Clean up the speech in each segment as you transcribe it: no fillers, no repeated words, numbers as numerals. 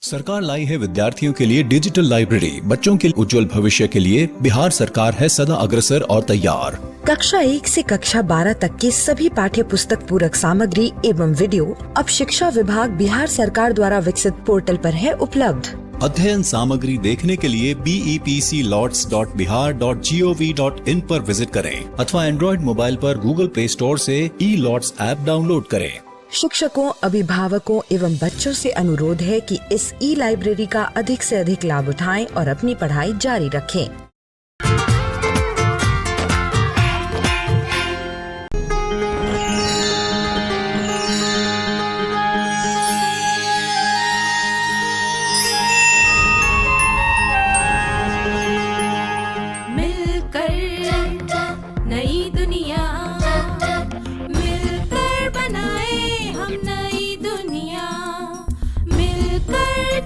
सरकार लाई है विद्यार्थियों के लिए डिजिटल लाइब्रेरी। बच्चों के उज्जवल भविष्य के लिए बिहार सरकार है सदा अग्रसर और तैयार। कक्षा 1 से कक्षा 12 तक की सभी पाठ्य पुस्तक पूरक सामग्री एवं वीडियो अब शिक्षा विभाग बिहार सरकार द्वारा विकसित पोर्टल पर है उपलब्ध। अध्ययन सामग्री देखने के लिए BEPCLOTS.bihar.gov.in पर विजिट करें अथवा एंड्रॉइड मोबाइल पर गूगल प्ले स्टोर से E-LOTS ऐप डाउनलोड करें। शिक्षकों, अभिभावकों एवं बच्चों से अनुरोध है कि इस लाइब्रेरी का अधिक से अधिक लाभ उठाएं और अपनी पढ़ाई जारी रखें।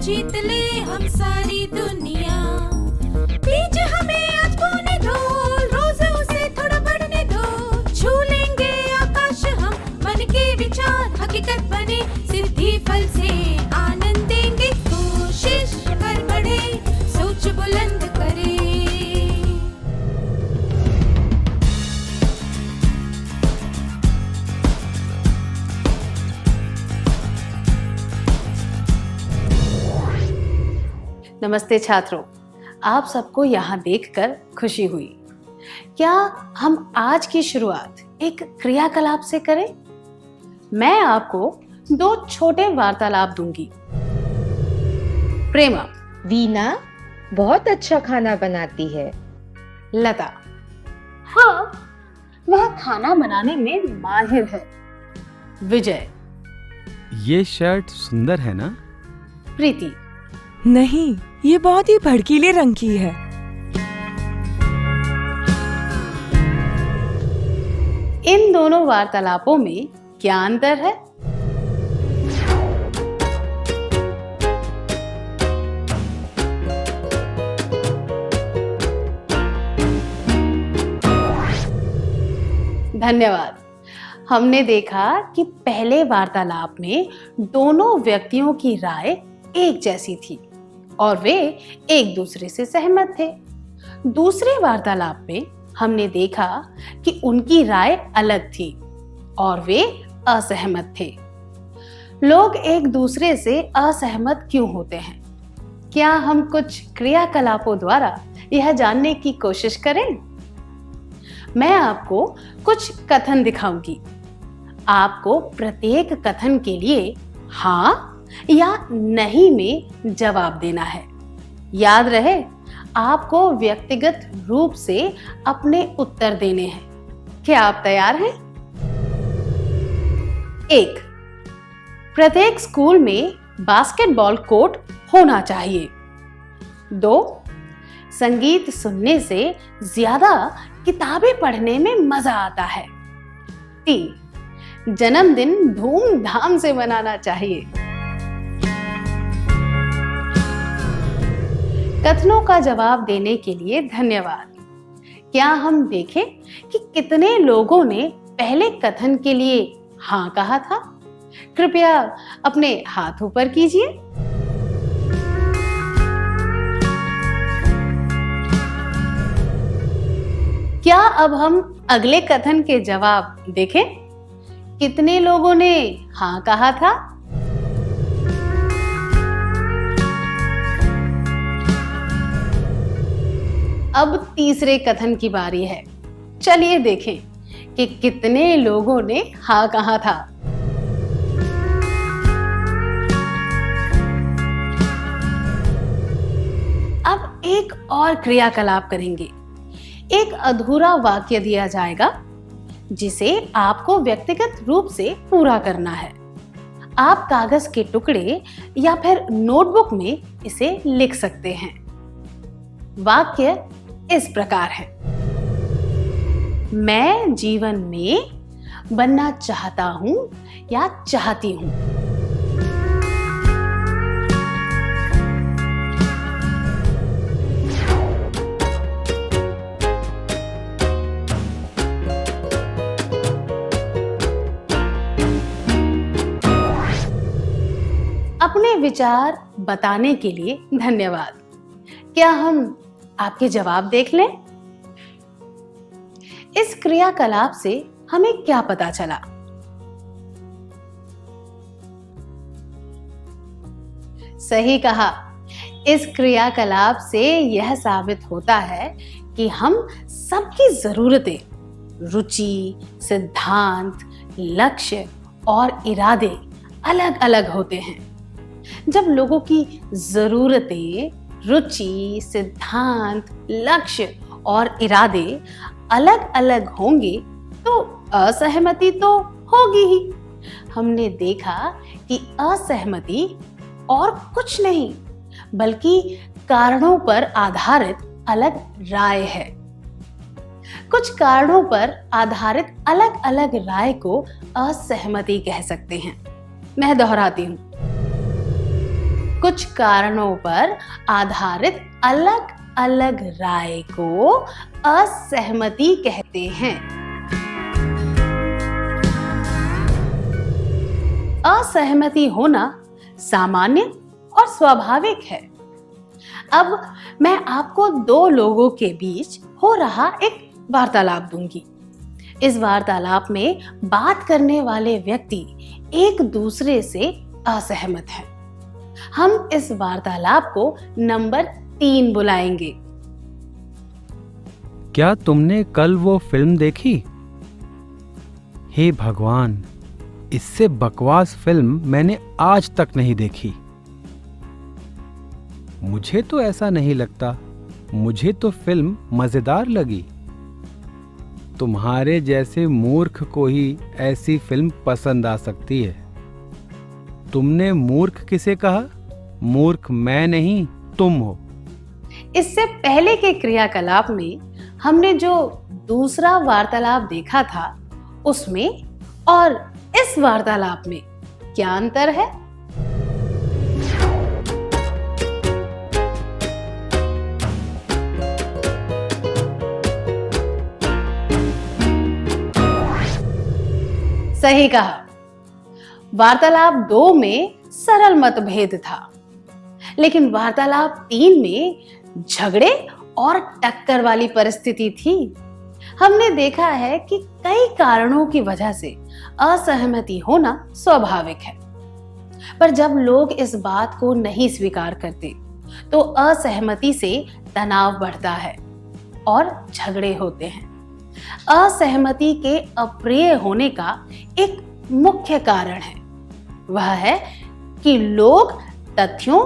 जीत ले हम सारी दुनिया। बीच हमें आज बोने दो, रोज उसे थोड़ा बढ़ने दो। छू लेंगे आकाश हम, मन के विचार हकीकत बने। सिद्धि फल से आनंद देंगे, कोशिश कर बढ़े, सोच बुलंद करे। नमस्ते छात्रों, आप सबको यहाँ देखकर खुशी हुई। क्या हम आज की शुरुआत एक क्रियाकलाप से करें? मैं आपको 2 छोटे वार्तालाप दूंगी। प्रेमा, वीना बहुत अच्छा खाना बनाती है। लता, हाँ, वह खाना बनाने में माहिर है। विजय, ये शर्ट सुंदर है ना? प्रीति, नहीं, ये बहुत ही भड़कीले रंग की है। इन दोनों वार्तालापों में क्या अंतर है? धन्यवाद। हमने देखा कि पहले वार्तालाप में दोनों व्यक्तियों की राय एक जैसी थी और वे एक दूसरे से सहमत थे। दूसरे वार्तालाप में हमने देखा कि उनकी राय अलग थी और वे असहमत थे। लोग एक दूसरे से असहमत क्यों होते हैं? क्या हम कुछ क्रियाकलापों द्वारा यह जानने की कोशिश करें? मैं आपको कुछ कथन दिखाऊंगी। आपको प्रत्येक कथन के लिए हाँ या नहीं में जवाब देना है। याद रहे, आपको व्यक्तिगत रूप से अपने उत्तर देने हैं। क्या आप तैयार हैं? 1. प्रत्येक स्कूल में बास्केटबॉल कोर्ट होना चाहिए। 2. संगीत सुनने से ज्यादा किताबें पढ़ने में मजा आता है। 3. जन्मदिन धूमधाम से मनाना चाहिए। कथनों का जवाब देने के लिए धन्यवाद। क्या हम देखें कि कितने लोगों ने पहले कथन के लिए हाँ कहा था? कृपया अपने हाथ ऊपर कीजिए। क्या अब हम अगले कथन के जवाब देखें? कितने लोगों ने हाँ कहा था? अब तीसरे कथन की बारी है। चलिए देखें कि कितने लोगों ने हाँ कहा था। अब एक और क्रियाकलाप करेंगे। एक अधूरा वाक्य दिया जाएगा जिसे आपको व्यक्तिगत रूप से पूरा करना है। आप कागज के टुकड़े या फिर नोटबुक में इसे लिख सकते हैं। वाक्य इस प्रकार है। मैं जीवन में बनना चाहता हूं या चाहती हूं। अपने विचार बताने के लिए धन्यवाद। क्या हम आपके जवाब देख लें? इस क्रियाकलाप से हमें क्या पता चला? सही कहा। इस क्रियाकलाप से यह साबित होता है कि हम सबकी जरूरतें, रुचि, सिद्धांत, लक्ष्य और इरादे अलग अलग होते हैं। जब लोगों की जरूरतें, रुचि, सिद्धांत, लक्ष्य और इरादे अलग अलग होंगे तो असहमति तो होगी ही। हमने देखा कि असहमति और कुछ नहीं बल्कि कारणों पर आधारित अलग राय है। कुछ कारणों पर आधारित अलग अलग राय को असहमति कह सकते हैं। मैं दोहराती हूं, कुछ कारणों पर आधारित अलग अलग राय को असहमति कहते हैं। असहमति होना सामान्य और स्वाभाविक है। अब मैं आपको दो लोगों के बीच हो रहा एक वार्तालाप दूंगी। इस वार्तालाप में बात करने वाले व्यक्ति एक दूसरे से असहमत हैं। हम इस वार्तालाप को नंबर 3 बुलाएंगे। क्या तुमने कल वो फिल्म देखी? हे भगवान, इससे बकवास फिल्म मैंने आज तक नहीं देखी। मुझे तो ऐसा नहीं लगता। मुझे तो फिल्म मजेदार लगी। तुम्हारे जैसे मूर्ख को ही ऐसी फिल्म पसंद आ सकती है। तुमने मूर्ख किसे कहा? मूर्ख मैं नहीं, तुम हो। इससे पहले के क्रियाकलाप में हमने जो दूसरा वार्तालाप देखा था, उसमें और इस वार्तालाप में क्या अंतर है? सही कहा। वार्तालाप 2 में सरल मतभेद था, लेकिन वार्तालाप 3 में झगड़े और टक्कर वाली परिस्थिति थी। हमने देखा है कि कई कारणों की वजह से असहमति होना स्वाभाविक है, पर जब लोग इस बात को नहीं स्वीकार करते तो असहमति से तनाव बढ़ता है और झगड़े होते हैं। असहमति के अप्रिय होने का एक मुख्य कारण है, वह है कि लोग तथ्यों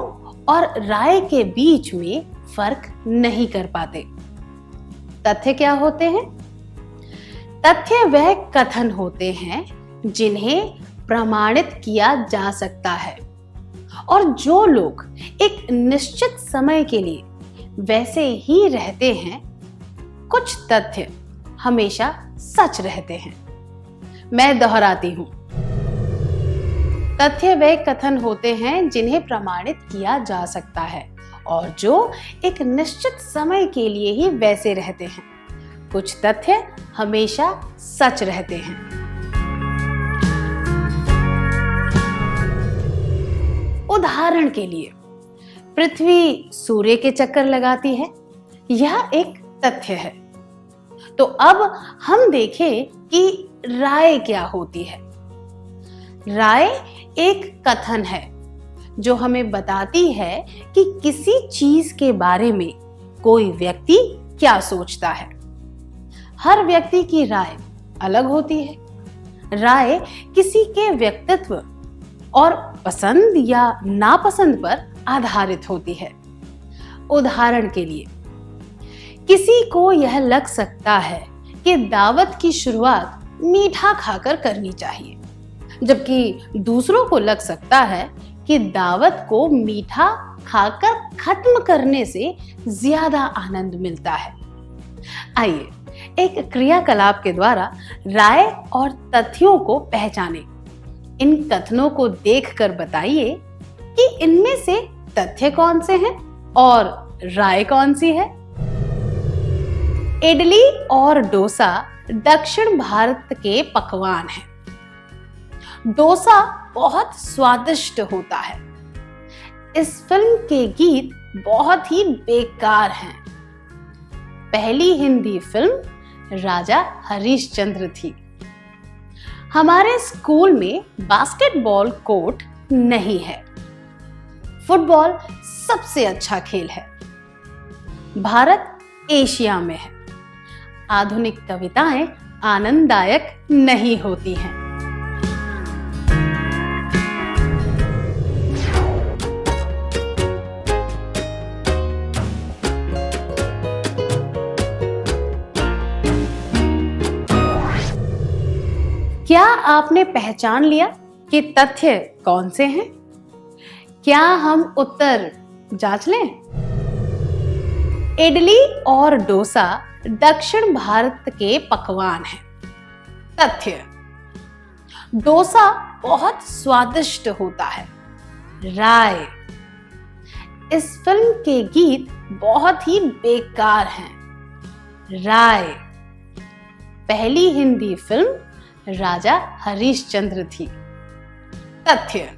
और राय के बीच में फर्क नहीं कर पाते। तथ्य क्या होते हैं? तथ्य वह कथन होते हैं जिन्हें प्रमाणित किया जा सकता है और जो लोग एक निश्चित समय के लिए वैसे ही रहते हैं। कुछ तथ्य हमेशा सच रहते हैं। मैं दोहराती हूं, तथ्य वे कथन होते हैं जिन्हें प्रमाणित किया जा सकता है और जो एक निश्चित समय के लिए ही वैसे रहते हैं। कुछ तथ्य हमेशा सच रहते हैं। उदाहरण के लिए, पृथ्वी सूर्य के चक्कर लगाती है, यह एक तथ्य है। तो अब हम देखें कि राय क्या होती है। राय एक कथन है जो हमें बताती है कि किसी चीज के बारे में कोई व्यक्ति क्या सोचता है। हर व्यक्ति की राय अलग होती है। राय किसी के व्यक्तित्व और पसंद या नापसंद पर आधारित होती है। उदाहरण के लिए, किसी को यह लग सकता है कि दावत की शुरुआत मीठा खाकर करनी चाहिए, जबकि दूसरों को लग सकता है कि दावत को मीठा खाकर खत्म करने से ज्यादा आनंद मिलता है। आइए एक क्रियाकलाप के द्वारा राय और तथ्यों को पहचानें। इन कथनों को देखकर बताइए कि इनमें से तथ्य कौन से हैं और राय कौन सी है। इडली और डोसा दक्षिण भारत के पकवान हैं। डोसा बहुत स्वादिष्ट होता है इस फिल्म के गीत बहुत ही बेकार हैं। पहली हिंदी फिल्म राजा हरिश्चंद्र थी। हमारे स्कूल में बास्केटबॉल कोर्ट नहीं है। फुटबॉल सबसे अच्छा खेल है। भारत एशिया में है। आधुनिक कविताएं आनंददायक नहीं होती हैं। क्या आपने पहचान लिया कि तथ्य कौन से हैं? क्या हम उत्तर जांच लें? इडली और डोसा दक्षिण भारत के पकवान हैं। तथ्य: डोसा बहुत स्वादिष्ट होता है। राय: इस फिल्म के गीत बहुत ही बेकार हैं। राय: पहली हिंदी फिल्म राजा हरिश्चंद्र थी। तथ्य: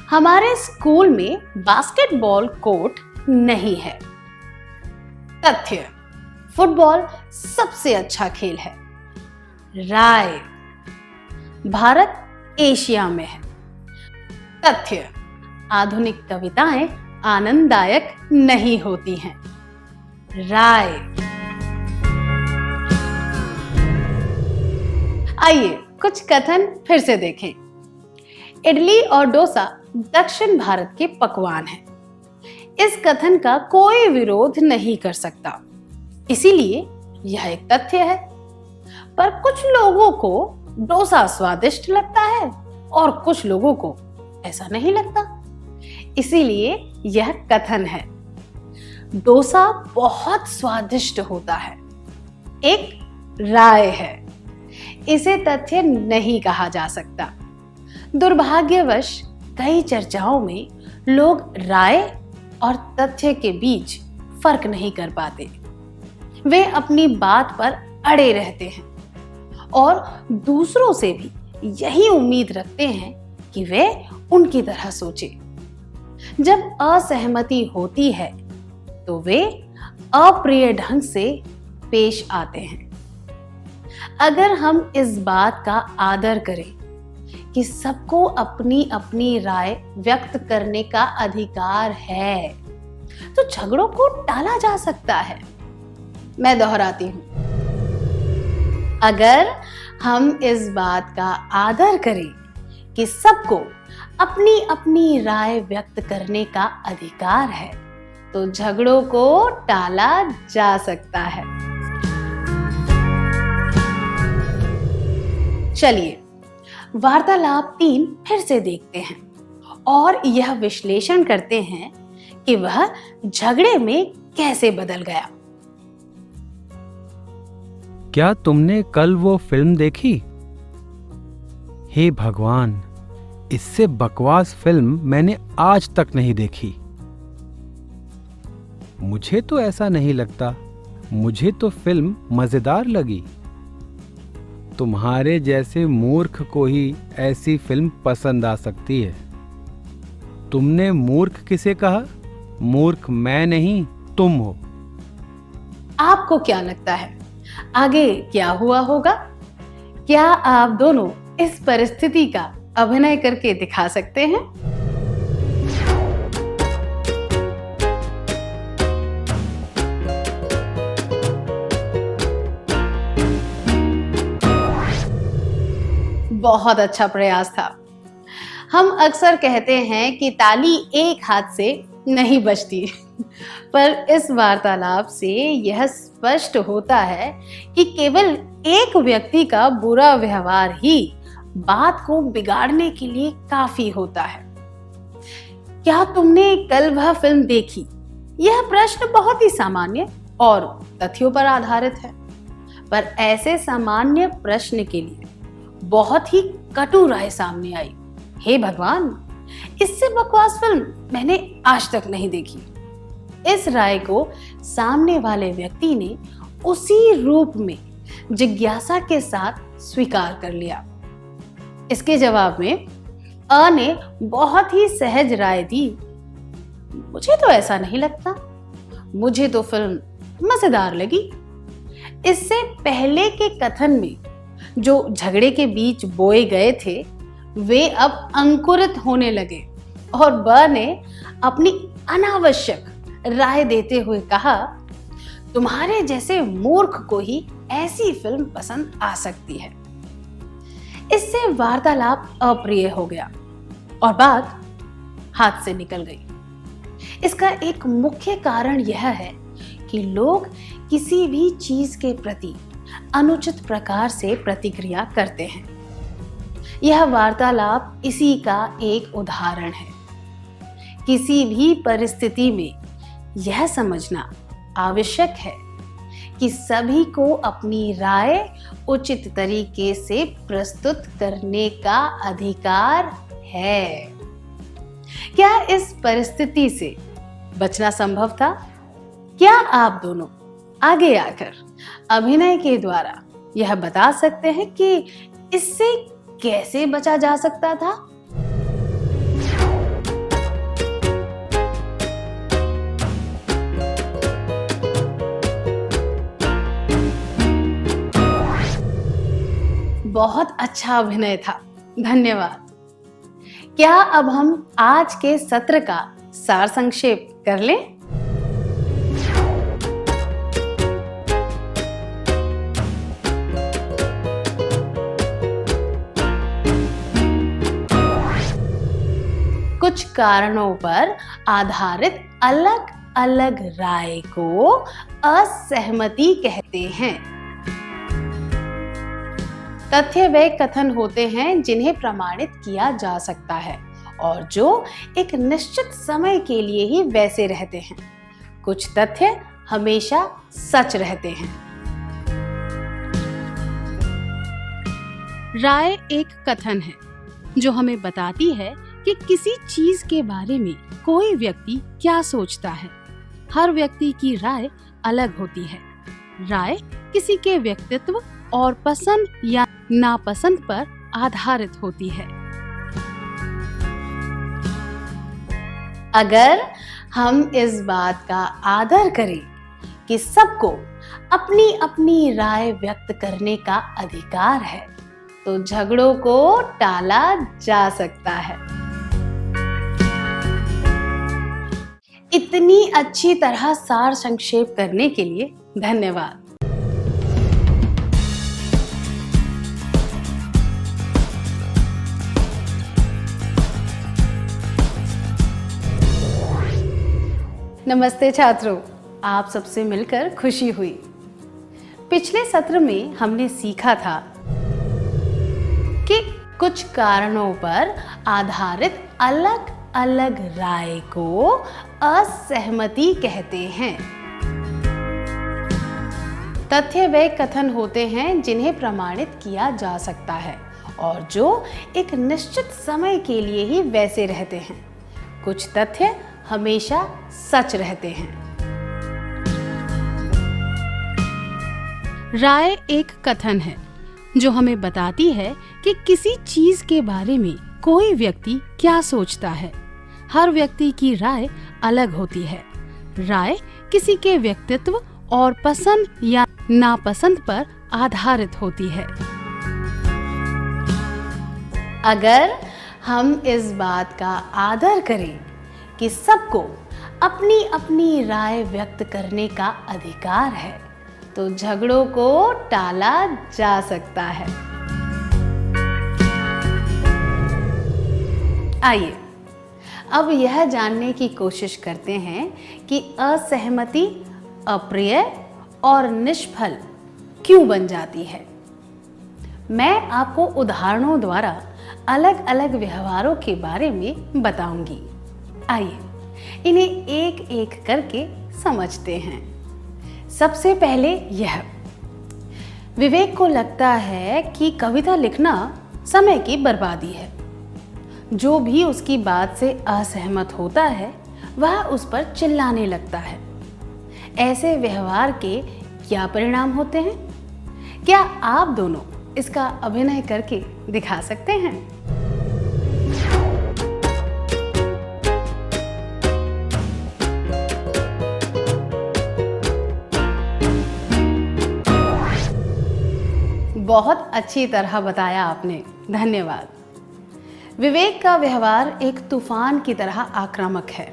हमारे स्कूल में बास्केटबॉल कोर्ट नहीं है। तथ्य: फुटबॉल सबसे अच्छा खेल है। राय: भारत एशिया में है। तथ्य: आधुनिक कविताएं आनंददायक नहीं होती हैं। राय: आइए कुछ कथन फिर से देखें। इडली और डोसा दक्षिण भारत के पकवान हैं। इस कथन का कोई विरोध नहीं कर सकता, इसीलिए यह एक तथ्य है। पर कुछ लोगों को डोसा स्वादिष्ट लगता है और कुछ लोगों को ऐसा नहीं लगता, इसीलिए यह कथन है। डोसा बहुत स्वादिष्ट होता है एक राय है, इसे तथ्य नहीं कहा जा सकता। दुर्भाग्यवश कई चर्चाओं में लोग राय और तथ्य के बीच फर्क नहीं कर पाते। वे अपनी बात पर अड़े रहते हैं और दूसरों से भी यही उम्मीद रखते हैं कि वे उनकी तरह सोचे। जब असहमति होती है तो वे अप्रिय ढंग से पेश आते हैं। अगर हम इस बात का आदर करें कि सबको अपनी अपनी राय व्यक्त करने का अधिकार है, तो झगड़ों को टाला जा सकता है। मैं दोहराती हूं, अगर हम इस बात का आदर करें कि सबको अपनी अपनी राय व्यक्त करने का अधिकार है, तो झगड़ों को टाला जा सकता है। चलिए वार्तालाप 3 फिर से देखते हैं और यह विश्लेषण करते हैं कि वह झगड़े में कैसे बदल गया। क्या तुमने कल वो फिल्म देखी? हे भगवान, इससे बकवास फिल्म मैंने आज तक नहीं देखी। मुझे तो ऐसा नहीं लगता। मुझे तो फिल्म मजेदार लगी। तुम्हारे जैसे मूर्ख को ही ऐसी फिल्म पसंद आ सकती है। तुमने मूर्ख किसे कहा? मूर्ख मैं नहीं, तुम हो। आपको क्या लगता है आगे क्या हुआ होगा? क्या आप दोनों इस परिस्थिति का अभिनय करके दिखा सकते हैं? बहुत अच्छा प्रयास था। हम अक्सर कहते हैं कि ताली एक हाथ से नहीं बजती, पर इस वार्तालाप से यह स्पष्ट होता है कि केवल एक व्यक्ति का बुरा व्यवहार ही बात को बिगाड़ने के लिए काफी होता है। क्या तुमने कल वह फिल्म देखी? यह प्रश्न बहुत ही सामान्य और तथ्यों पर आधारित है, पर ऐसे सामान्य प्रश्न के लिए बहुत ही कटु राय सामने आई। हे भगवान, इससे बकवास फिल्म मैंने आज तक नहीं देखी। इस राय को सामने वाले व्यक्ति ने उसी रूप में जिज्ञासा के साथ स्वीकार कर लिया। इसके जवाब में अ ने बहुत ही सहज राय दी मुझे तो ऐसा नहीं लगता। मुझे तो फिल्म मजेदार लगी। इससे पहले के कथन में जो झगड़े के बीज बोए गए थे वे अब अंकुरित होने लगे और ब ने अपनी अनावश्यक राय देते हुए कहा, तुम्हारे जैसे मूर्ख को ही ऐसी फिल्म पसंद आ सकती है। इससे वार्तालाप अप्रिय हो गया और बात हाथ से निकल गई। इसका एक मुख्य कारण यह है कि लोग किसी भी चीज के प्रति अनुचित प्रकार से प्रतिक्रिया करते हैं। यह वार्तालाप इसी का एक उदाहरण है। किसी भी परिस्थिति में यह समझना आवश्यक है कि सभी को अपनी राय उचित तरीके से प्रस्तुत करने का अधिकार है। क्या इस परिस्थिति से बचना संभव था? क्या आप दोनों आगे आकर अभिनय के द्वारा यह बता सकते हैं कि इससे कैसे बचा जा सकता था? बहुत अच्छा अभिनय था, धन्यवाद। क्या अब हम आज के सत्र का सार संक्षेप कर लें? कुछ कारणों पर आधारित अलग अलग राय को असहमति कहते हैं। तथ्य वे कथन होते हैं जिन्हें प्रमाणित किया जा सकता है और जो एक निश्चित समय के लिए ही वैसे रहते हैं। कुछ तथ्य हमेशा सच रहते हैं। राय एक कथन है जो हमें बताती है कि किसी चीज के बारे में कोई व्यक्ति क्या सोचता है। हर व्यक्ति की राय अलग होती है। राय किसी के व्यक्तित्व और पसंद या नापसंद पर आधारित होती है। अगर हम इस बात का आदर करें कि सबको अपनी अपनी राय व्यक्त करने का अधिकार है, तो झगड़ों को टाला जा सकता है। इतनी अच्छी तरह सार संक्षेप करने के लिए धन्यवाद। नमस्ते छात्रों, आप सबसे मिलकर खुशी हुई। पिछले सत्र में हमने सीखा था कि कुछ कारणों पर आधारित अलग अलग राय को असहमति कहते हैं। तथ्य वे कथन होते हैं जिन्हें प्रमाणित किया जा सकता है और जो एक निश्चित समय के लिए ही वैसे रहते हैं। कुछ तथ्य हमेशा सच रहते हैं। राय एक कथन है जो हमें बताती है कि किसी चीज के बारे में कोई व्यक्ति क्या सोचता है। हर व्यक्ति की राय अलग होती है। राय किसी के व्यक्तित्व और पसंद या नापसंद पर आधारित होती है। अगर हम इस बात का आदर करें कि सबको अपनी अपनी राय व्यक्त करने का अधिकार है, तो झगड़ों को टाला जा सकता है। आइए अब यह जानने की कोशिश करते हैं कि असहमति अप्रिय और निष्फल क्यों बन जाती है। मैं आपको उदाहरणों द्वारा अलग अलग व्यवहारों के बारे में बताऊंगी। आइए इन्हें एक एक करके समझते हैं। सबसे पहले यह, विवेक को लगता है कि कविता लिखना समय की बर्बादी है। जो भी उसकी बात से असहमत होता है वह उस पर चिल्लाने लगता है। ऐसे व्यवहार के क्या परिणाम होते हैं? क्या आप दोनों इसका अभिनय करके दिखा सकते हैं? बहुत अच्छी तरह बताया आपने, धन्यवाद। विवेक का व्यवहार एक तूफान की तरह आक्रामक है।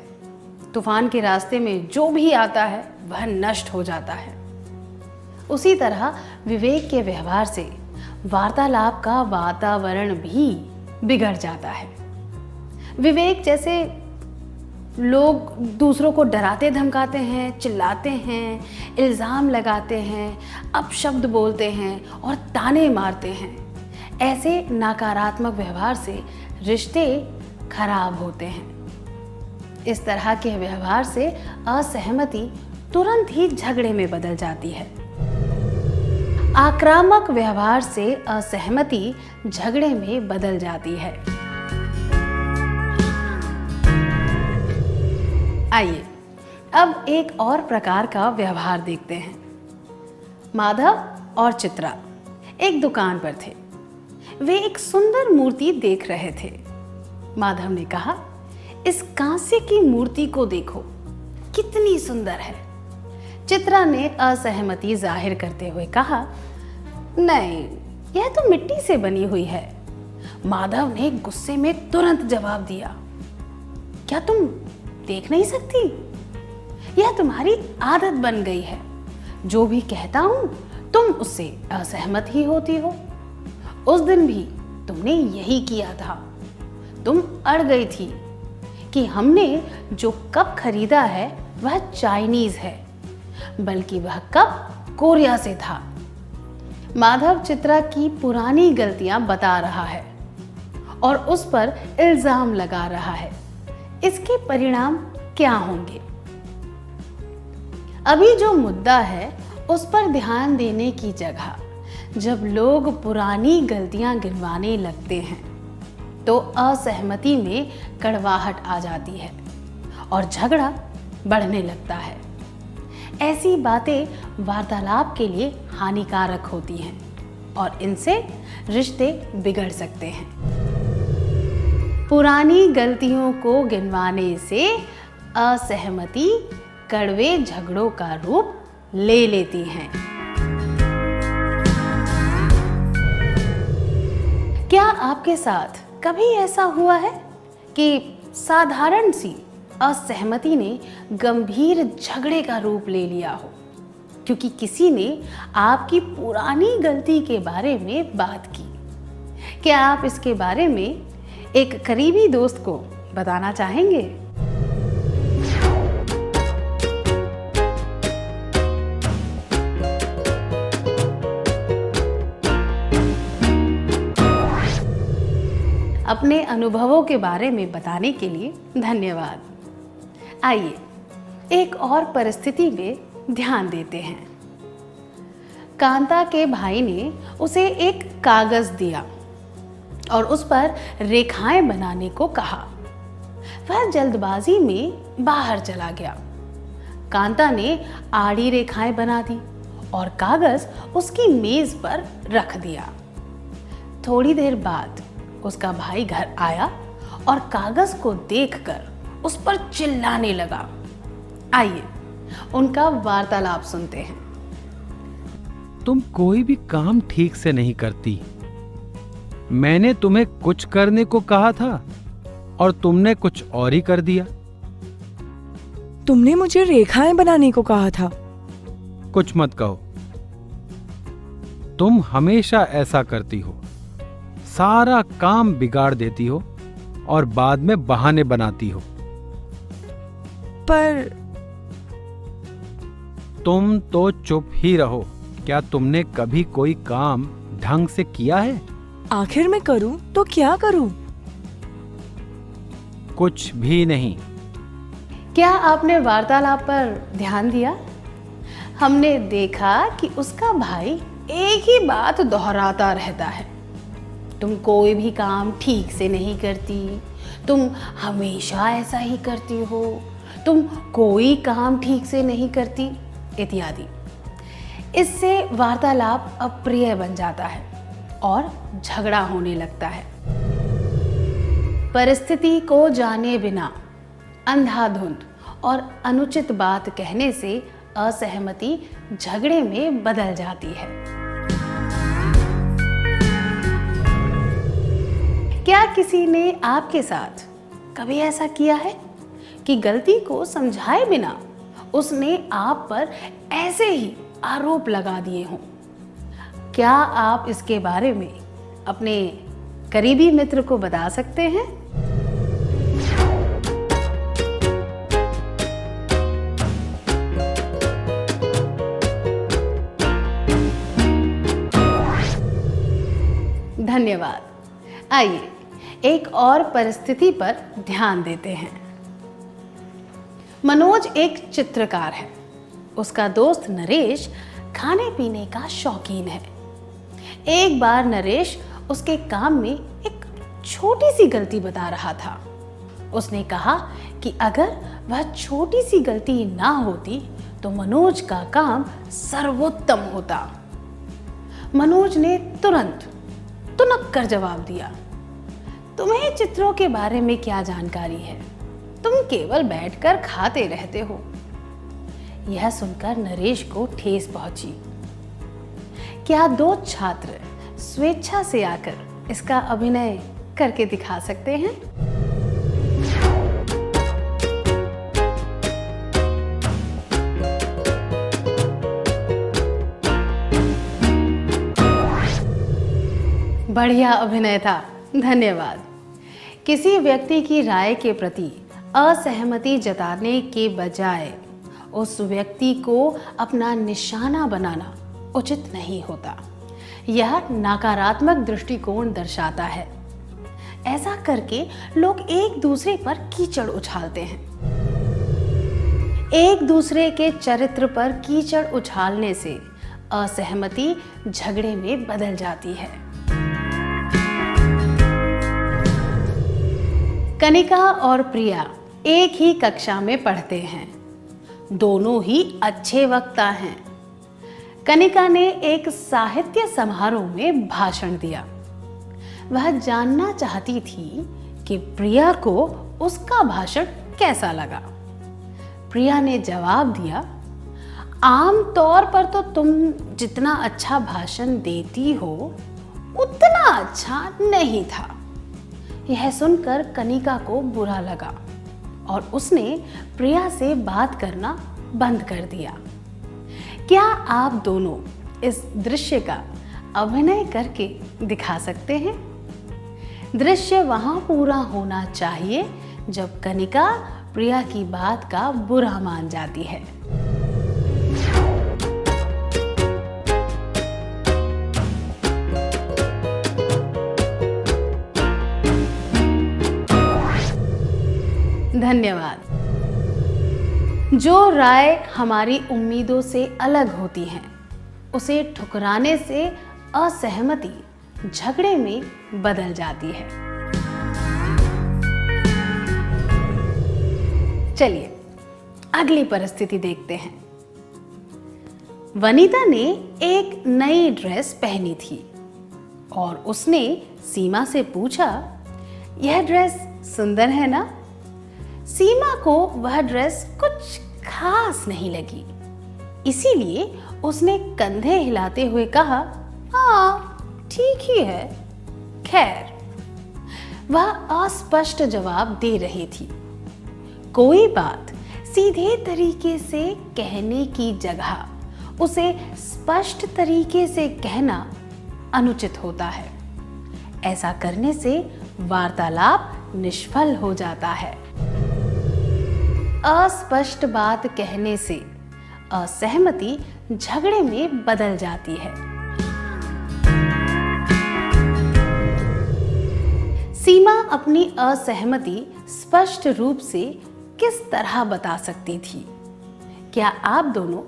तूफान के रास्ते में जो भी आता है वह नष्ट हो जाता है। उसी तरह विवेक के व्यवहार से वार्तालाप का वातावरण भी बिगड़ जाता है। विवेक जैसे लोग दूसरों को डराते धमकाते हैं, चिल्लाते हैं, इल्ज़ाम लगाते हैं, अपशब्द बोलते हैं और ताने मारते हैं, ऐसे नकारात्मक व्यवहार से रिश्ते खराब होते हैं। इस तरह के व्यवहार से असहमति तुरंत ही झगड़े में बदल जाती है। आक्रामक व्यवहार से असहमति झगड़े में बदल जाती है। आइए अब एक और प्रकार का व्यवहार देखते हैं। माधव और चित्रा एक दुकान पर थे। वे एक सुंदर मूर्ति देख रहे थे। माधव ने कहा, इस कांसे की मूर्ति को देखो, कितनी सुंदर है। चित्रा ने असहमति जाहिर करते हुए कहा, नहीं, यह तो मिट्टी से बनी हुई है। माधव ने गुस्से में तुरंत जवाब दिया, क्या तुम देख नहीं सकती? यह तुम्हारी आदत बन गई है। जो भी कहता हूं तुम उससे असहमत ही होती हो। उस दिन भी तुमने यही किया था। तुम अड़ गई थी कि हमने जो कप खरीदा है वह चाइनीज है, बल्कि वह कप कोरिया से था। माधव चित्रा की पुरानी गलतियां बता रहा है और उस पर इल्जाम लगा रहा है। इसके परिणाम क्या होंगे? अभी जो मुद्दा है उस पर ध्यान देने की जगह जब लोग पुरानी गलतियां गिनवाने लगते हैं तो असहमति में कड़वाहट आ जाती है और झगड़ा बढ़ने लगता है। ऐसी बातें वार्तालाप के लिए हानिकारक होती हैं और इनसे रिश्ते बिगड़ सकते हैं। पुरानी गलतियों को गिनवाने से असहमति कड़वे झगड़ों का रूप ले लेती हैं। क्या आपके साथ कभी ऐसा हुआ है कि साधारण सी असहमति ने गंभीर झगड़े का रूप ले लिया हो क्योंकि किसी ने आपकी पुरानी गलती के बारे में बात की? क्या आप इसके बारे में एक करीबी दोस्त को बताना चाहेंगे? अपने अनुभवों के बारे में बताने के लिए धन्यवाद। आइए एक और परिस्थिति में ध्यान देते हैं। कांता के भाई ने उसे एक कागज दिया और उस पर रेखाएं बनाने को कहा। वह जल्दबाजी में बाहर चला गया। कांता ने आड़ी रेखाएं बना दी और कागज उसकी मेज पर रख दिया। थोड़ी देर बाद उसका भाई घर आया और कागज को देखकर उस पर चिल्लाने लगा। आइए उनका वार्तालाप सुनते हैं। तुम कोई भी काम ठीक से नहीं करती। मैंने तुम्हें कुछ करने को कहा था और तुमने कुछ और ही कर दिया। तुमने मुझे रेखाएं बनाने को कहा था। कुछ मत कहो। तुम हमेशा ऐसा करती हो। सारा काम बिगाड़ देती हो और बाद में बहाने बनाती हो। पर तुम तो चुप ही रहो। क्या तुमने कभी कोई काम ढंग से किया है? आखिर मैं करूं तो क्या करूं? कुछ भी नहीं। क्या आपने वार्तालाप पर ध्यान दिया? हमने देखा कि उसका भाई एक ही बात दोहराता रहता है। तुम कोई भी काम ठीक से नहीं करती, तुम हमेशा ऐसा ही करती हो, तुम कोई काम ठीक से नहीं करती, इत्यादि। इससे वार्तालाप अप्रिय बन जाता है और झगड़ा होने लगता है। परिस्थिति को जाने बिना अंधाधुंध और अनुचित बात कहने से असहमति झगड़े में बदल जाती है। क्या किसी ने आपके साथ कभी ऐसा किया है कि गलती को समझाए बिना उसने आप पर ऐसे ही आरोप लगा दिए हों? क्या आप इसके बारे में अपने करीबी मित्र को बता सकते हैं? धन्यवाद। आइए एक और परिस्थिति पर ध्यान देते हैं। मनोज एक चित्रकार है। उसका दोस्त नरेश खाने पीने का शौकीन है। एक बार नरेश उसके काम में एक छोटी सी गलती बता रहा था। उसने कहा कि अगर वह छोटी सी गलती ना होती तो मनोज का काम सर्वोत्तम होता। मनोज ने तुरंत तुनक कर जवाब दिया, तुम्हें चित्रों के बारे में क्या जानकारी है? तुम केवल बैठकर खाते रहते हो। यह सुनकर नरेश को ठेस पहुंची। क्या दो छात्र स्वेच्छा से आकर इसका अभिनय करके दिखा सकते हैं? बढ़िया अभिनय था, धन्यवाद। किसी व्यक्ति की राय के प्रति असहमति जताने के बजाय उस व्यक्ति को अपना निशाना बनाना उचित नहीं होता। यह नकारात्मक दृष्टिकोण दर्शाता है। ऐसा करके लोग एक दूसरे पर कीचड़ उछालते हैं। एक दूसरे के चरित्र पर कीचड़ उछालने से असहमति झगड़े में बदल जाती है। कनिका और प्रिया एक ही कक्षा में पढ़ते हैं। दोनों ही अच्छे वक्ता हैं। कनिका ने एक साहित्य समारोह में भाषण दिया। वह जानना चाहती थी कि प्रिया को उसका भाषण कैसा लगा। प्रिया ने जवाब दिया, आम तौर पर तो तुम जितना अच्छा भाषण देती हो उतना अच्छा नहीं था। यह सुनकर कनिका को बुरा लगा और उसने प्रिया से बात करना बंद कर दिया। क्या आप दोनों इस दृश्य का अभिनय करके दिखा सकते हैं? दृश्य वहां पूरा होना चाहिए जब कनिका प्रिया की बात का बुरा मान जाती है। धन्यवाद। जो राय हमारी उम्मीदों से अलग होती है उसे ठुकराने से असहमति झगड़े में बदल जाती है। चलिए अगली परिस्थिति देखते हैं। वनीता ने एक नई ड्रेस पहनी थी और उसने सीमा से पूछा, यह ड्रेस सुंदर है ना? सीमा को वह ड्रेस कुछ खास नहीं लगी, इसीलिए उसने कंधे हिलाते हुए कहा, हाँ ठीक ही है। खैर, वह अस्पष्ट जवाब दे रही थी। कोई बात सीधे तरीके से कहने की जगह उसे स्पष्ट तरीके से कहना अनुचित होता है। ऐसा करने से वार्तालाप निष्फल हो जाता है। अस्पष्ट बात कहने से असहमति झगड़े में बदल जाती है। सीमा अपनी असहमति स्पष्ट रूप से किस तरह बता सकती थी? क्या आप दोनों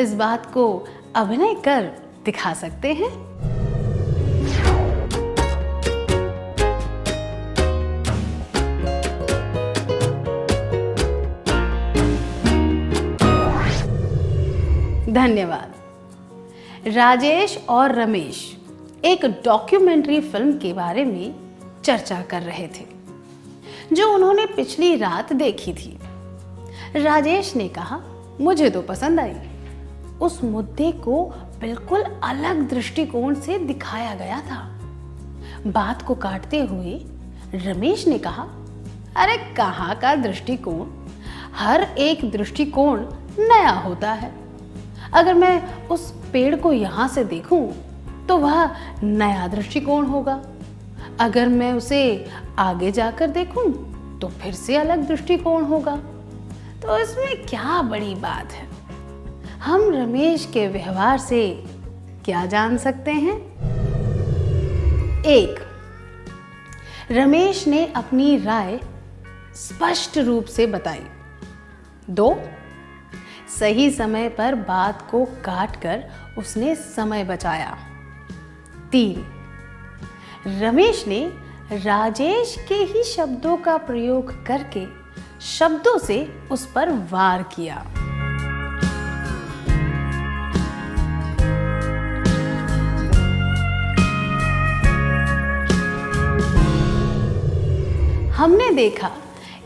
इस बात को अभिनय कर दिखा सकते हैं? धन्यवाद। राजेश और रमेश एक डॉक्यूमेंट्री फिल्म के बारे में चर्चा कर रहे थे जो उन्होंने पिछली रात देखी थी। राजेश ने कहा, मुझे तो पसंद आई। उस मुद्दे को बिल्कुल अलग दृष्टिकोण से दिखाया गया था। बात को काटते हुए रमेश ने कहा, अरे कहाँ का दृष्टिकोण, हर एक दृष्टिकोण नया होता है। अगर मैं उस पेड़ को यहाँ से देखूं तो वह नया दृष्टिकोण होगा, अगर मैं उसे आगे जाकर देखूं तो फिर से अलग दृष्टिकोण होगा। तो इसमें क्या बड़ी बात है? हम रमेश के व्यवहार से क्या जान सकते हैं? 1. रमेश ने अपनी राय स्पष्ट रूप से बताई। 2. सही समय पर बात को काटकर उसने समय बचाया। 3. रमेश ने राजेश के ही शब्दों का प्रयोग करके शब्दों से उस पर वार किया। हमने देखा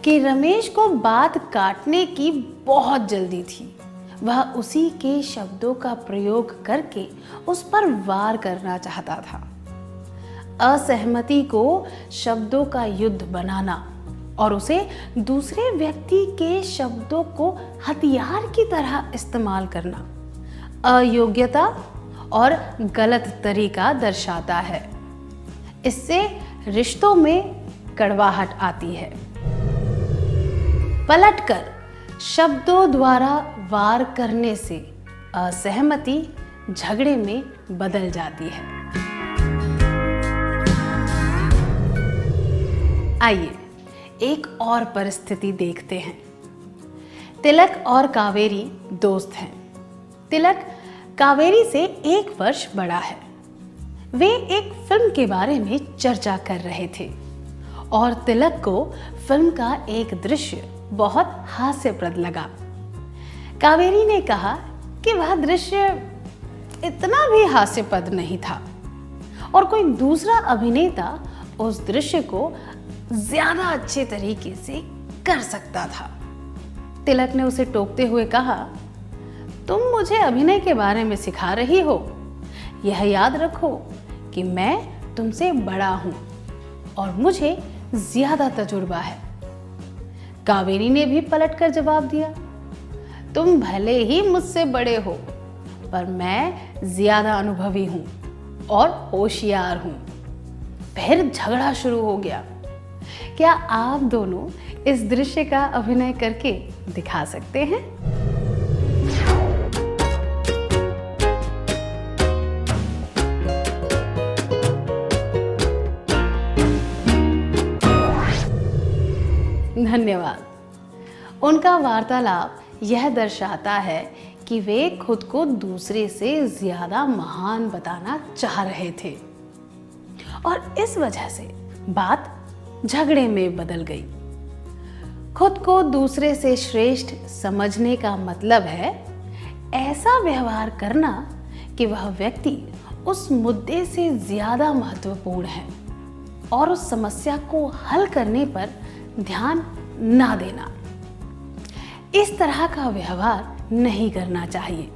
कि रमेश को बात काटने की बहुत जल्दी थी। वह उसी के शब्दों का प्रयोग करके उस पर वार करना चाहता था। असहमति को शब्दों का युद्ध बनाना और उसे दूसरे व्यक्ति के शब्दों को हथियार की तरह इस्तेमाल करना अयोग्यता और गलत तरीका दर्शाता है। इससे रिश्तों में कड़वाहट आती है। पलटकर शब्दों द्वारा वार करने से असहमति झगड़े में बदल जाती है। आइए एक और परिस्थिति देखते हैं। तिलक और कावेरी दोस्त हैं। तिलक कावेरी से 1 वर्ष बड़ा है। वे एक फिल्म के बारे में चर्चा कर रहे थे और तिलक को फिल्म का एक दृश्य बहुत हास्यप्रद लगा। कावेरी ने कहा कि वह दृश्य इतना भी हास्यप्रद नहीं था और कोई दूसरा अभिनेता उस दृश्य को ज्यादा अच्छे तरीके से कर सकता था। तिलक ने उसे टोकते हुए कहा, तुम मुझे अभिनय के बारे में सिखा रही हो। यह याद रखो कि मैं तुमसे बड़ा हूं और मुझे ज्यादा तजुर्बा है। कावेरी ने भी पलटकर जवाब दिया, तुम भले ही मुझसे बड़े हो पर मैं ज्यादा अनुभवी हूं और होशियार हूं। फिर झगड़ा शुरू हो गया। क्या आप दोनों इस दृश्य का अभिनय करके दिखा सकते हैं? धन्यवाद। उनका वार्तालाप यह दर्शाता है कि वे खुद को दूसरे से ज्यादा महान बताना चाह रहे थे और इस वजह से बात झगड़े में बदल गई। खुद को दूसरे से श्रेष्ठ समझने का मतलब है ऐसा व्यवहार करना कि वह व्यक्ति उस मुद्दे से ज्यादा महत्वपूर्ण है और उस समस्या को हल करने पर ध्यान ना देना। इस तरह का व्यवहार नहीं करना चाहिए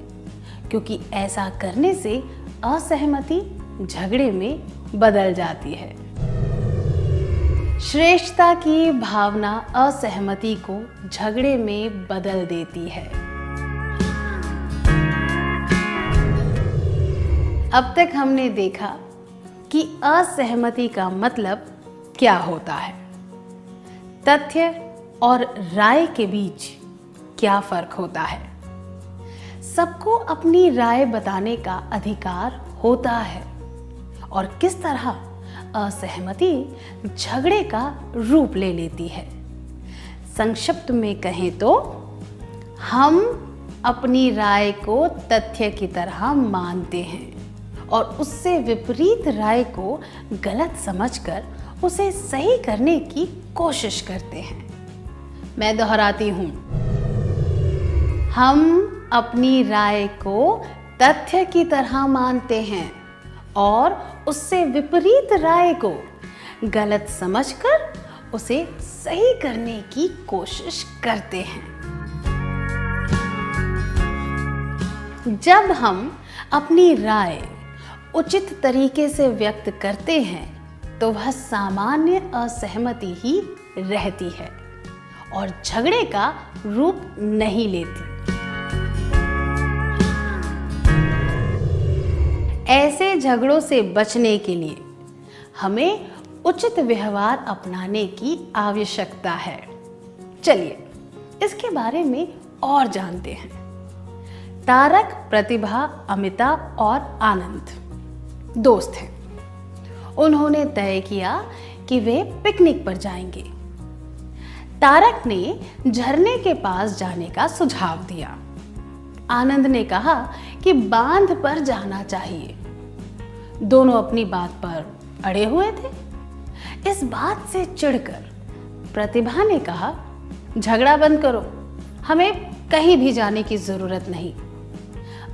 क्योंकि ऐसा करने से असहमति झगड़े में बदल जाती है। श्रेष्ठता की भावना असहमति को झगड़े में बदल देती है। अब तक हमने देखा कि असहमति का मतलब क्या होता है, तथ्य और राय के बीच क्या फर्क होता है। सबको अपनी राय बताने का अधिकार होता है और किस तरह असहमति झगड़े का रूप ले लेती है। संक्षिप्त में कहें तो हम अपनी राय को तथ्य की तरह मानते हैं और उससे विपरीत राय को गलत समझकर उसे सही करने की कोशिश करते हैं। मैं दोहराती हूं, हम अपनी राय को तथ्य की तरह मानते हैं और उससे विपरीत राय को गलत समझकर उसे सही करने की कोशिश करते हैं। जब हम अपनी राय उचित तरीके से व्यक्त करते हैं तो वह सामान्य असहमति ही रहती है और झगड़े का रूप नहीं लेती। ऐसे झगड़ों से बचने के लिए हमें उचित व्यवहार अपनाने की आवश्यकता है। चलिए इसके बारे में और जानते हैं। तारक, प्रतिभा, अमिता और आनंद दोस्त हैं। उन्होंने तय किया कि वे पिकनिक पर जाएंगे। तारक ने झरने के पास जाने का सुझाव दिया। आनंद ने कहा कि बांध पर जाना चाहिए। दोनों अपनी बात पर अड़े हुए थे। इस बात से चिढ़कर प्रतिभा ने कहा, झगड़ा बंद करो, हमें कहीं भी जाने की जरूरत नहीं।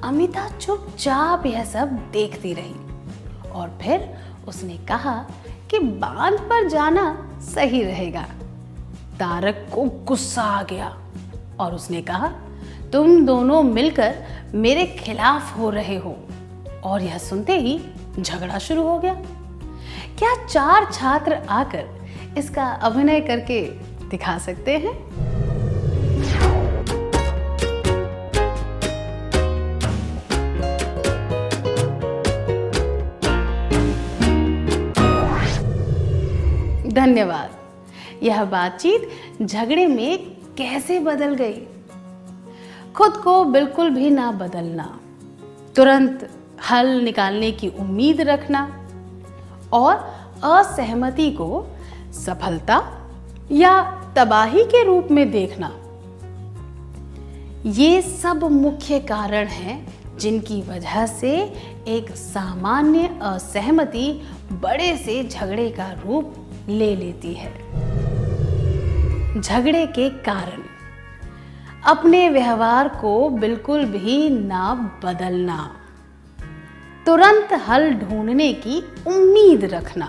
अमिता चुपचाप यह सब देखती रही और फिर उसने कहा कि बांध पर जाना सही रहेगा। तारक को गुस्सा आ गया और उसने कहा, तुम दोनों मिलकर मेरे खिलाफ हो रहे हो। और यह सुनते ही झगड़ा शुरू हो गया। क्या 4 छात्र आकर इसका अभिनय करके दिखा सकते हैं? धन्यवाद। यह बातचीत झगड़े में कैसे बदल गई। खुद को बिल्कुल भी ना बदलना, तुरंत हल निकालने की उम्मीद रखना और असहमति को सफलता या तबाही के रूप में देखना, ये सब मुख्य कारण हैं जिनकी वजह से एक सामान्य असहमति बड़े से झगड़े का रूप ले लेती है। झगड़े के कारण अपने व्यवहार को बिल्कुल भी ना बदलना, तुरंत हल ढूंढने की उम्मीद रखना,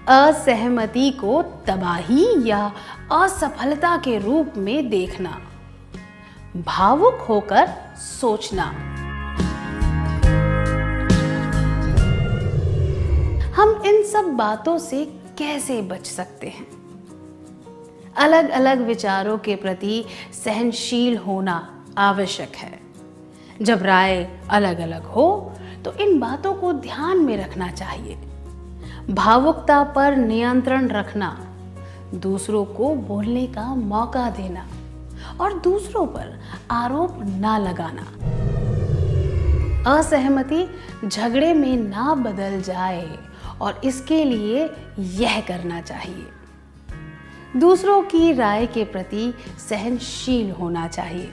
असहमति को तबाही या असफलता के रूप में देखना, भावुक होकर सोचना। हम इन सब बातों से कैसे बच सकते हैं? अलग अलग विचारों के प्रति सहनशील होना आवश्यक है। जब राय अलग अलग हो तो इन बातों को ध्यान में रखना चाहिए। भावुकता पर नियंत्रण रखना, दूसरों को बोलने का मौका देना और दूसरों पर आरोप ना लगाना। असहमति झगड़े में ना बदल जाए और इसके लिए यह करना चाहिए। दूसरों की राय के प्रति सहनशील होना चाहिए,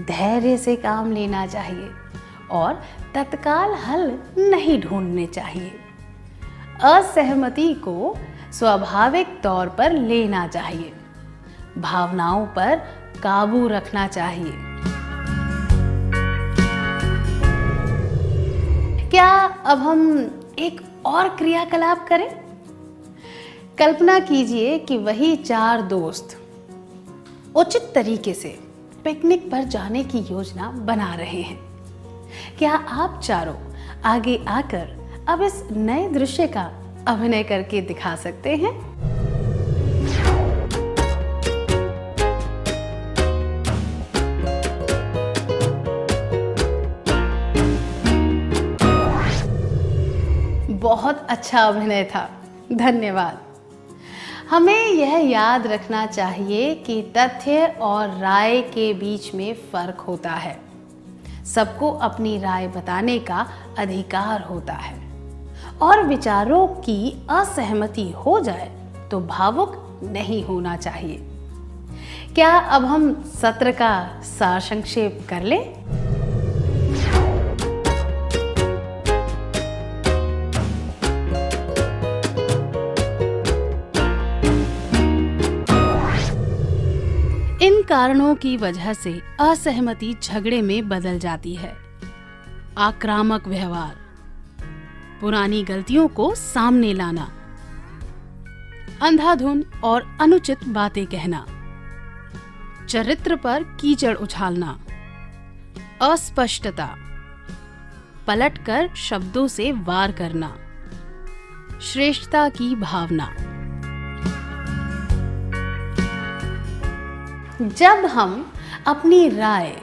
धैर्य से काम लेना चाहिए और तत्काल हल नहीं ढूंढने चाहिए। असहमति को स्वाभाविक तौर पर लेना चाहिए, भावनाओं पर काबू रखना चाहिए। क्या अब हम एक और क्रियाकलाप करें? कल्पना कीजिए कि वही 4 दोस्त उचित तरीके से पिकनिक पर जाने की योजना बना रहे हैं। क्या आप चारों आगे आकर अब इस नए दृश्य का अभिनय करके दिखा सकते हैं? बहुत अच्छा अभिनय था, धन्यवाद। हमें यह याद रखना चाहिए कि तथ्य और राय के बीच में फर्क होता है। सबको अपनी राय बताने का अधिकार होता है और विचारों की असहमति हो जाए तो भावुक नहीं होना चाहिए। क्या अब हम सत्र का सार संक्षेप कर लें? इन कारणों की वजह से असहमति झगड़े में बदल जाती है। आक्रामक व्यवहार, पुरानी गलतियों को सामने लाना, अंधाधुंध और अनुचित बातें कहना, चरित्र पर कीचड़ उछालना, अस्पष्टता, पलटकर शब्दों से वार करना, श्रेष्ठता की भावना। जब हम अपनी राय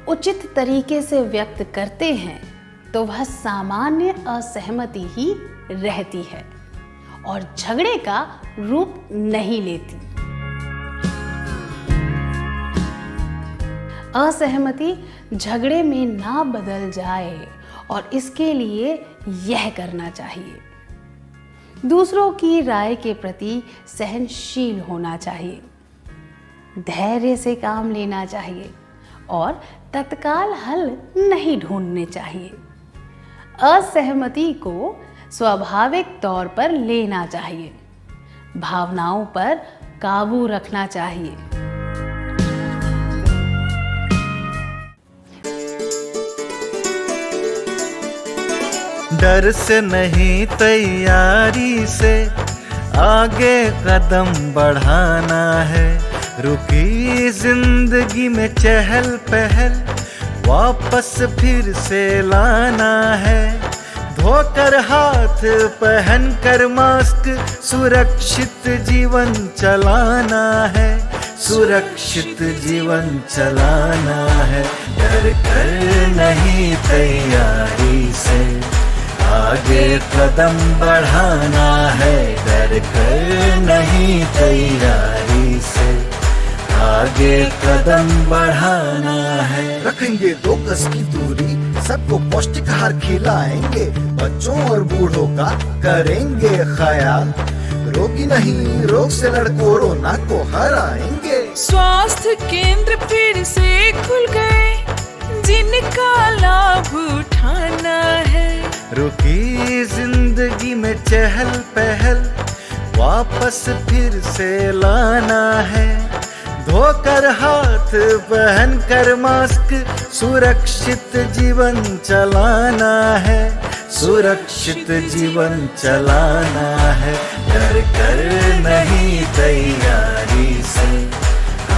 उचित तरीके से व्यक्त करते हैं तो वह सामान्य असहमति ही रहती है और झगड़े का रूप नहीं लेती। असहमति झगड़े में ना बदल जाए और इसके लिए यह करना चाहिए। दूसरों की राय के प्रति सहनशील होना चाहिए, धैर्य से काम लेना चाहिए और तत्काल हल नहीं ढूंढने चाहिए। असहमति को स्वाभाविक तौर पर लेना चाहिए, भावनाओं पर काबू रखना चाहिए। डर से नहीं तैयारी से आगे कदम बढ़ाना है। रुकी जिंदगी में चहल पहल वापस फिर से लाना है। धोकर हाथ पहन कर मास्क सुरक्षित जीवन चलाना है। सुरक्षित जीवन चलाना है। डर कर नहीं तैयारी से आगे कदम बढ़ाना है। डर कर नहीं तैयारी से आगे कदम बढ़ाना है। रखेंगे 2 गज की दूरी, सबको पौष्टिक आहार खिलाएंगे, बच्चों और बूढ़ों का करेंगे ख्याल। रोगी नहीं रोग से लड़ कोरोना को हराएंगे। स्वास्थ्य केंद्र फिर से खुल गए, जिनका लाभ उठाना है। रुकी जिंदगी में चहल पहल वापस फिर से लाना है। धोकर हाथ पहन कर मास्क सुरक्षित जीवन चलाना है। सुरक्षित जीवन चलाना है। डर कर नहीं तैयारी से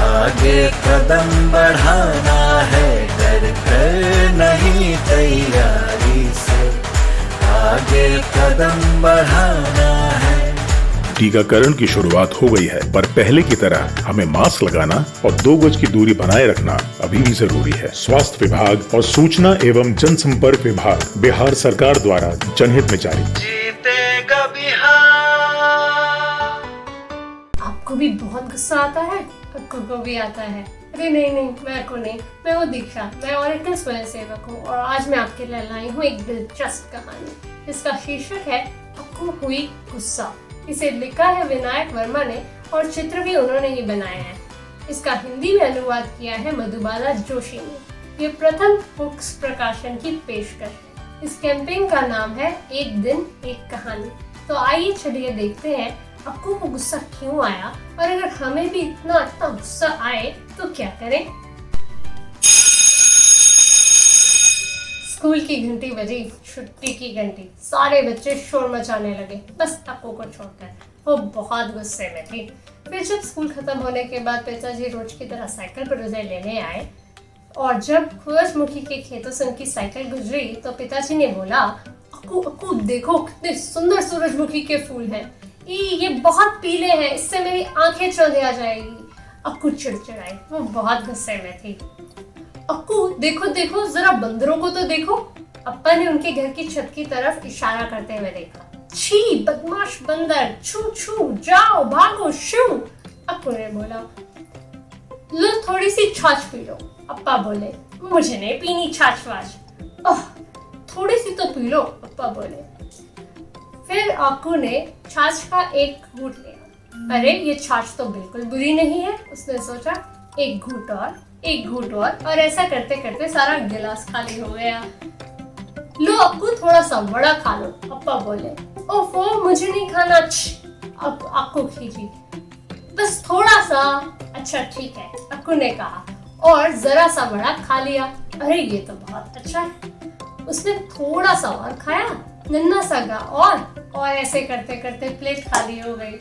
आगे कदम बढ़ाना है। डर कर नहीं तैयारी से आगे कदम बढ़ाना है। टीकाकरण की शुरुआत हो गई है, पर पहले की तरह हमें मास्क लगाना और 2 गज की दूरी बनाए रखना अभी भी जरूरी है। स्वास्थ्य विभाग और सूचना एवं जनसंपर्क विभाग बिहार सरकार द्वारा जनहित में जारी। जीतेगा बिहार। आपको भी बहुत गुस्सा आता है? अक्कू को भी आता है। अरे नहीं, मैं अक्कू नहीं, मैं वो दीक्षा, मैं ओरेकल स्वयं सेवक हूँ और आज मैं आपके लिए लाई हूँ एक दिलचस्प कहानी। इसका शीर्षक है अक्कू हुई गुस्सा। इसे लिखा है विनायक वर्मा ने और चित्र भी उन्होंने ही बनाया है। इसका हिंदी में अनुवाद किया है मधुबाला जोशी ने। ये प्रथम बुक्स प्रकाशन की पेशकश है। इस कैंपेन का नाम है एक दिन एक कहानी। तो आइए चलिए देखते हैं अक्कू को गुस्सा क्यों आया और अगर हमें भी इतना गुस्सा आए तो क्या करें। स्कूल की घंटी बजी, छुट्टी की घंटी। सारे बच्चे शोर मचाने लगे, बस अक्कू को छोड़कर। वो बहुत गुस्से में थी। फिर जब स्कूल खत्म होने के बाद पिताजी रोज की तरह साइकिल पर उसे लेने आए और जब सूरजमुखी के खेतों से उनकी साइकिल गुजरी तो पिताजी ने बोला, अक्कू अक्कू देखो कितने सुंदर सूरजमुखी के फूल हैं। ये बहुत पीले हैं, इससे मेरी आंखें चौंधिया जाएगी। अक्कू चिड़चिड़ाई, वो बहुत गुस्से में थी। अक्कू देखो देखो जरा बंदरों को तो देखो। अप्पा ने उनके घर की छत की तरफ इशारा करते हुए देखा। छी बदमाश बंदर, छू छू जाओ भागो शू। अक्कू ने बोला, लो थोड़ी सी छाछ पी लो। अप्पा बोले, मुझे नहीं पीनी छाछ वाछ। ओह थोड़ी सी तो पी लो, अप्पा बोले। फिर अक्कू ने छाछ का एक घूंट लिया। अरे ये छाछ तो बिल्कुल बुरी नहीं है, उसने सोचा। एक घूंट और ऐसा करते करते सारा गिलास खाली हो गया। लो अक्कू थोड़ा सा बड़ा खा लो, अप्पा बोले। ओफो मुझे नहीं खाना। अब अक्कू खींची, बस थोड़ा सा। अच्छा ठीक है, अक्कू ने कहा और जरा सा बड़ा खा लिया। अरे ये तो बहुत अच्छा है। उसने थोड़ा सा और खाया, नन्हा सा गा और ऐसे करते करते प्लेट खाली हो गई।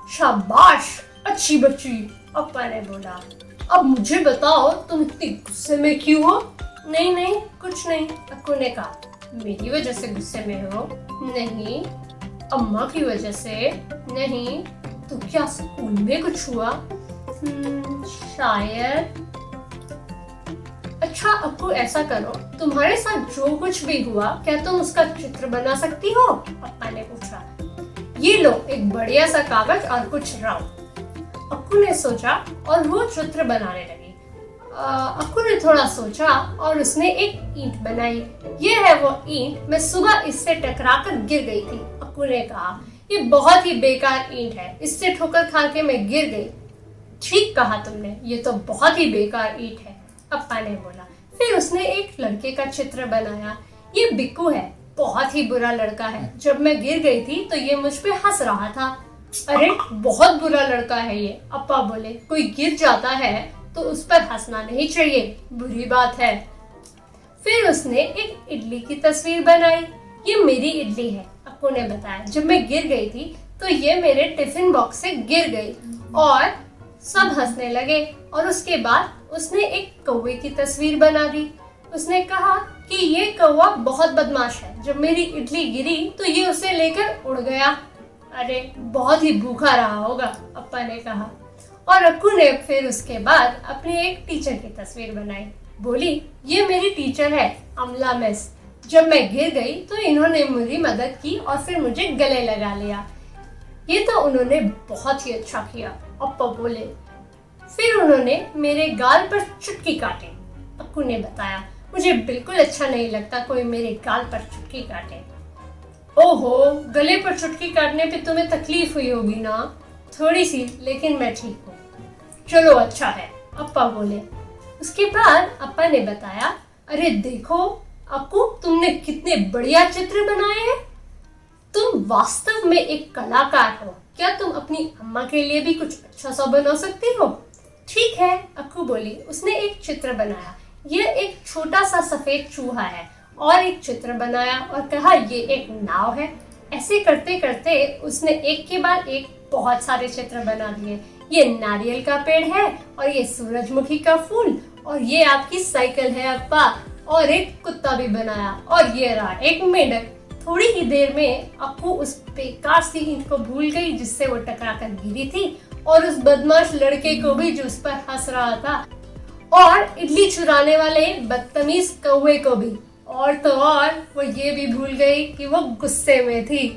शाबाश अच्छी बच्ची, अप्पा ने बोला। अब मुझे बताओ तुम इतनी गुस्से में क्यों हो? नहीं कुछ नहीं, अक्कू ने कहा। मेरी वजह से गुस्से में हो? नहीं। अम्मा की वजह से? नहीं। तो क्या स्कूल में कुछ हुआ? शायद। अच्छा अक्कू, ऐसा करो, तुम्हारे साथ जो कुछ भी हुआ क्या तुम उसका चित्र बना सकती हो? पापा ने पूछा। ये लो एक बढ़िया सा कागज और कुछ रंग। अक्कू ने सोचा और वो चित्र बनाने लगी। अक्कू ने थोड़ा सोचा और उसने एक ईंट बनाई। ये है वो ईंट, मैं सुबह इससे टकराकर गिर गई थी। अक्कू ने कहा, ये बहुत ही बेकार ईंट है, इससे ठोकर खा के मैं गिर गई। ठीक कहा तुमने, ये तो बहुत ही बेकार ईंट है, पप्पा ने बोला। फिर उसने एक लड़के का चित्र बनाया। ये बिक्कू है, बहुत ही बुरा लड़का है। जब मैं गिर गई थी तो ये मुझ पे हंस रहा था। अरे बहुत बुरा लड़का है ये, अप्पा बोले। कोई गिर जाता है तो उस पर हंसना नहीं चाहिए, बुरी बात है। फिर उसने एक इडली की तस्वीर बनाई। ये मेरी इडली है, अप्पू ने बताया। जब मैं गिर गई थी तो ये मेरे टिफिन बॉक्स से गिर गई और सब हंसने लगे। और उसके बाद उसने एक कौवे की तस्वीर बना दी। उसने कहा कि ये कौवा बहुत बदमाश है, जब मेरी इडली गिरी तो ये उसे लेकर उड़ गया। अरे बहुत ही भूखा रहा होगा, अप्पा ने कहा। और अक्कू ने फिर उसके बाद अपनी एक टीचर की तस्वीर बनाई। बोली, ये मेरी टीचर है, अमला मिस। जब मैं गिर गई तो इन्होंने मेरी मदद की और फिर मुझे गले लगा लिया। ये तो उन्होंने बहुत ही अच्छा किया, अप्पा बोले। फिर उन्होंने मेरे गाल पर चुटकी काटी, अक्कू ने बताया। मुझे बिल्कुल अच्छा नहीं लगता कोई मेरे गाल पर चुटकी काटे। ओहो, गले पर चुटकी काटने पे तुम्हें तकलीफ हुई होगी ना? थोड़ी सी, लेकिन मैं ठीक हूँ। चलो अच्छा है, अप्पा बोले। उसके बाद अप्पा ने बताया, अरे देखो अक्कू, तुमने कितने बढ़िया चित्र बनाए हैं। तुम वास्तव में एक कलाकार हो। क्या तुम अपनी अम्मा के लिए भी कुछ अच्छा सा बना सकती हो? ठीक है, अक्कू बोली। उसने एक चित्र बनाया। ये एक छोटा सा सफेद चूहा है और एक चित्र बनाया और कहा ये एक नाव है। ऐसे करते करते उसने एक के बाद एक बहुत सारे चित्र बना दिए। ये नारियल का पेड़ है और ये सूरजमुखी का फूल और ये आपकी साइकिल है अप्पा, और एक कुत्ता भी बनाया और ये रहा एक मेंढक। थोड़ी ही देर में अक्कू उस बेकार सी ईंट को भूल गई जिससे वो टकरा कर गिरी थी, और उस बदमाश लड़के को भी जो उस पर हंस रहा था, और इडली चुराने वाले बदतमीज कौवे को भी। और तो और वो ये भी भूल गई कि वो गुस्से में थी।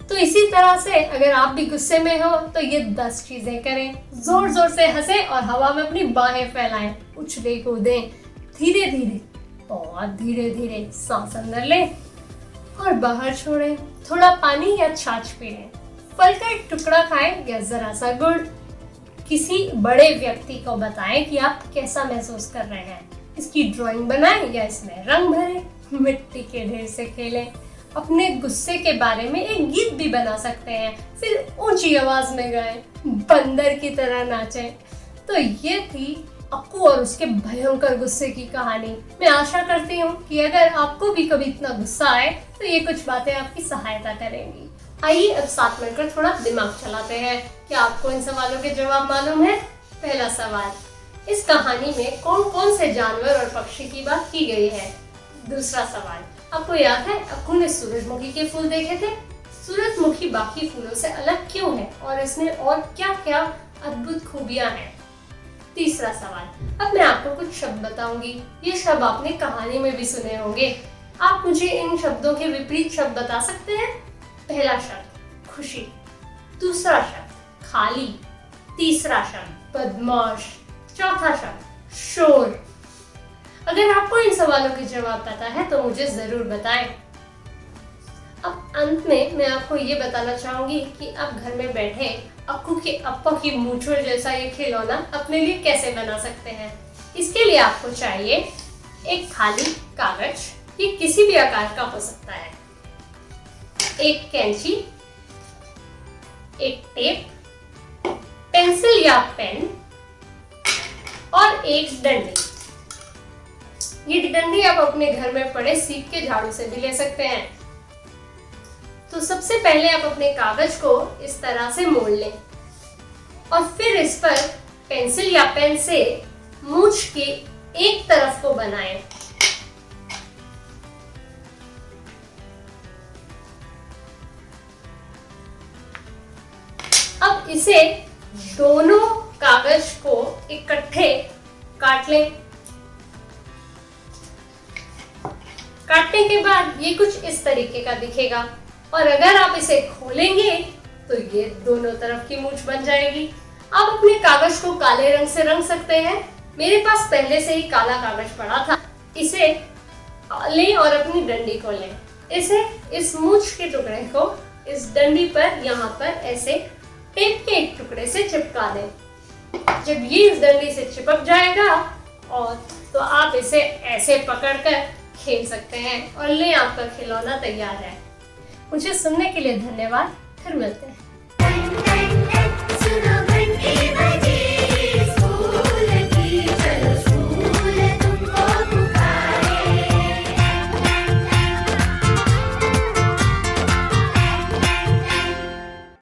तो इसी तरह से अगर आप भी गुस्से में हो तो ये 10 चीजें करें। जोर जोर से हंसे और हवा में अपनी बाहें फैलाएं, उछले कूदें, धीरे धीरे, बहुत धीरे धीरे सांस अंदर लें और बाहर छोड़ें। थोड़ा पानी या छाछ पी लें, फल का एक टुकड़ा खाएं या जरा सा गुड़। किसी बड़े व्यक्ति को बताएं कि आप कैसा महसूस कर रहे हैं। इसकी ड्राइंग बनाएं या इसमें रंग भरें, मिट्टी के ढेर से खेलें। अपने गुस्से के बारे में एक गीत भी बना सकते हैं, फिर ऊंची आवाज में गाएं, बंदर की तरह नाचें। तो ये थी अक्कू और उसके भयंकर गुस्से की कहानी। मैं आशा करती हूँ कि अगर आपको भी कभी इतना गुस्सा आए तो ये कुछ बातें आपकी सहायता करेंगी। आइए अब साथ मिलकर थोड़ा दिमाग चलाते हैं। क्या आपको इन सवालों के जवाब मालूम है? पहला सवाल, इस कहानी में कौन कौन से जानवर और पक्षी की बात की गई है? दूसरा सवाल, आपको याद है अक्कू ने सूरजमुखी के फूल देखे थे? सूरजमुखी बाकी फूलों से अलग क्यों है और इसमें और क्या क्या अद्भुत खूबियां हैं? तीसरा सवाल, अब मैं आपको कुछ शब्द बताऊंगी। ये शब्द आपने कहानी में भी सुने होंगे। आप मुझे इन शब्दों के विपरीत शब्द बता सकते हैं? पहला शब्द खुशी, दूसरा शब्द खाली, तीसरा शब्द बदमाश, चौथा शब्द शोर। अगर आपको इन सवालों के जवाब पता है तो मुझे जरूर बताएं। अब अंत में मैं आपको ये बताना चाहूंगी कि आप घर में बैठे अक्कू के अप्पा की मूंछों जैसा ये खिलौना अपने लिए कैसे बना सकते हैं। इसके लिए आपको चाहिए एक खाली कागज, ये किसी भी आकार का हो सकता है, एक कैंची, एक टेप, पेंसिल या पेन और एक डंडी। ये डंडी आप अपने घर में पड़े सीख के झाड़ू से भी ले सकते हैं। तो सबसे पहले आप अपने कागज को इस तरह से मोड़ लें और फिर इस पर पेंसिल या पेन से मूंछ के एक तरफ को बनाएं। अब इसे दोनों कागज को इकट्ठे काट लें। काटने के बाद ये कुछ इस तरीके का दिखेगा और अगर आप इसे खोलेंगे तो ये दोनों तरफ की मूंछ बन जाएगी। आप अपने कागज को काले रंग से रंग सकते हैं। मेरे पास पहले से ही काला कागज पड़ा था। इसे लें और अपनी डंडी को लें। इसे इस मूंछ के टुकड़े को इस डंडी पर यहाँ पर ऐसे टेप के एक टुकड़े से चिपका दें। जब ये इस डंडी से चिपक जाएगा और तो आप इसे ऐसे पकड़कर खेल सकते हैं और ले आपका खिलौना तैयार है। मुझे सुनने के लिए धन्यवाद। फिर मिलते हैं।